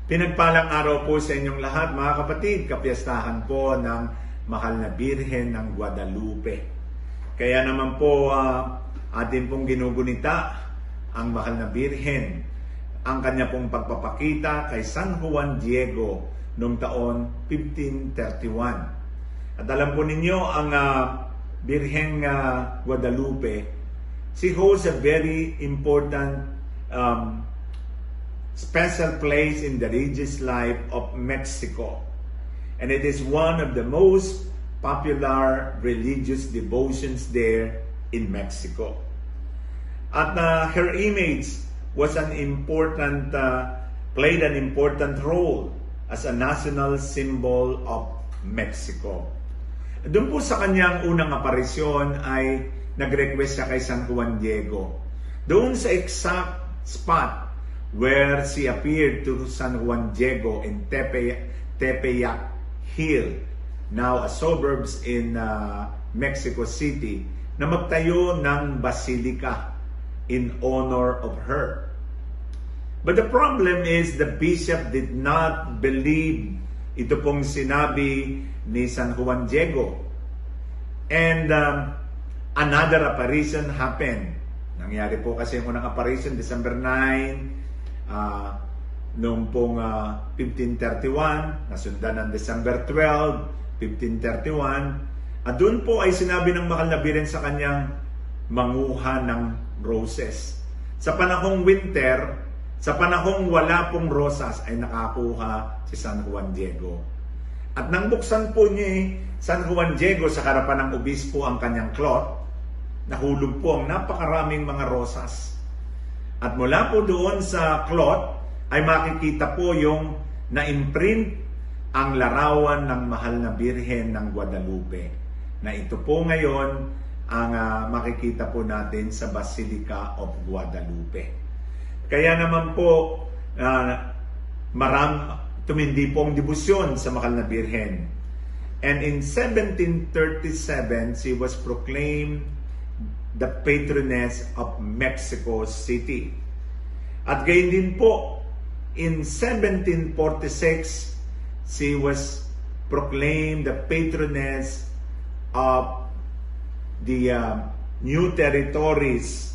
Pinagpalang araw po sa inyong lahat, mga kapatid. Kapiyastahan po ng Mahal na Birhen ng Guadalupe. Kaya naman po atin pong ginugunita ang Mahal na Birhen, ang kanya pong pagpapakita kay San Juan Diego noong taon 1531. At alam po ninyo, ang Birhen Guadalupe, she holds a very important special place in the religious life of Mexico. And it is one of the most popular religious devotions there in Mexico. At her image was played an important role as a national symbol of Mexico. Doon po sa kanyang unang aparisyon ay nag-request siya kay San Juan Diego. Doon sa exact spot where she appeared to San Juan Diego in Tepeyac Hill, now a suburbs in Mexico City, na magtayo ng basilica in honor of her. But the problem is the bishop did not believe ito pong sinabi ni San Juan Diego. And another apparition happened. Nangyari po kasi yung unang apparition, December 9, noong pong 1531, nasundan ng December 12, 1531. At doon po ay sinabi ng Mahal na Birhen sa kanyang manguha ng roses. Sa panahong winter, sa panahong wala pong rosas, ay nakakuha si San Juan Diego. At nang buksan po niya San Juan Diego sa harapan ng obispo ang kanyang cloth, nahulog po ang napakaraming mga rosas. At mula po doon sa cloth ay makikita po yung na-imprint ang larawan ng Mahal na Birhen ng Guadalupe. Na ito po ngayon ang makikita po natin sa Basilica of Guadalupe. Kaya naman po tumindi po ang debosyon sa Mahal na Birhen. And in 1737, she was proclaimed the patroness of Mexico City. At gayon din po, in 1746, she was proclaimed the patroness of the new territories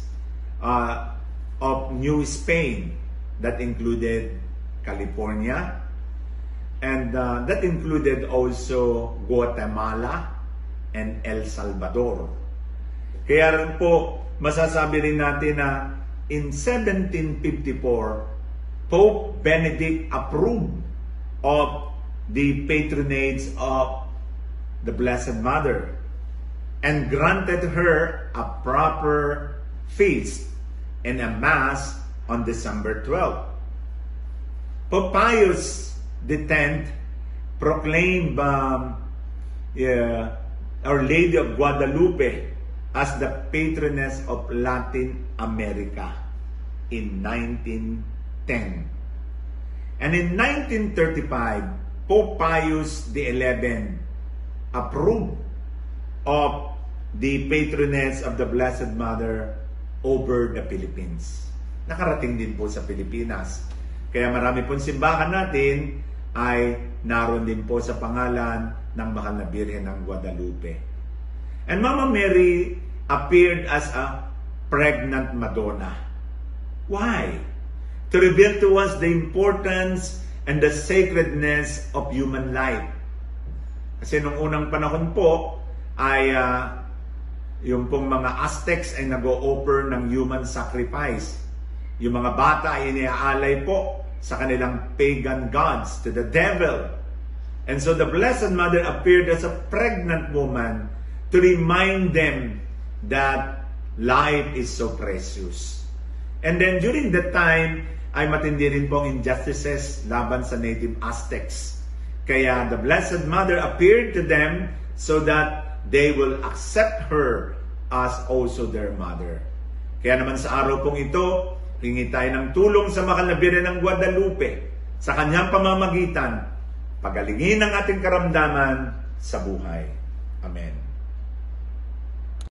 of New Spain. That included California, and that included also Guatemala and El Salvador. Kaya rin po, masasabi rin natin na in 1754, Pope Benedict approved of the patronage of the Blessed Mother and granted her a proper feast and a Mass on December 12. Pope Pius X proclaimed Our Lady of Guadalupe as the patroness of Latin America in 1910. And in 1935, Pope Pius XI approved of the patroness of the Blessed Mother over the Philippines. Nakarating din po sa Pilipinas. Kaya marami pong simbahan natin ay naroon din po sa pangalan ng Mahal na Birhen ng Guadalupe. And Mama Mary appeared as a pregnant Madonna. Why? To reveal to us the importance and the sacredness of human life. Kasi nung unang panahon po ay yung pong mga Aztecs ay nag-o-offer ng human sacrifice. Yung mga bata ay iniaalay po sa kanilang pagan gods to the devil. And so the Blessed Mother appeared as a pregnant woman to remind them that life is so precious. And then during that time, ay matindi rin pong injustices laban sa native Aztecs. Kaya the Blessed Mother appeared to them so that they will accept her as also their mother. Kaya naman sa araw pong ito, hingi tayo ng tulong sa Mahal na Birhen ng Guadalupe sa kanyang pamamagitan, pagalingin ang ating karamdaman sa buhay. Amen.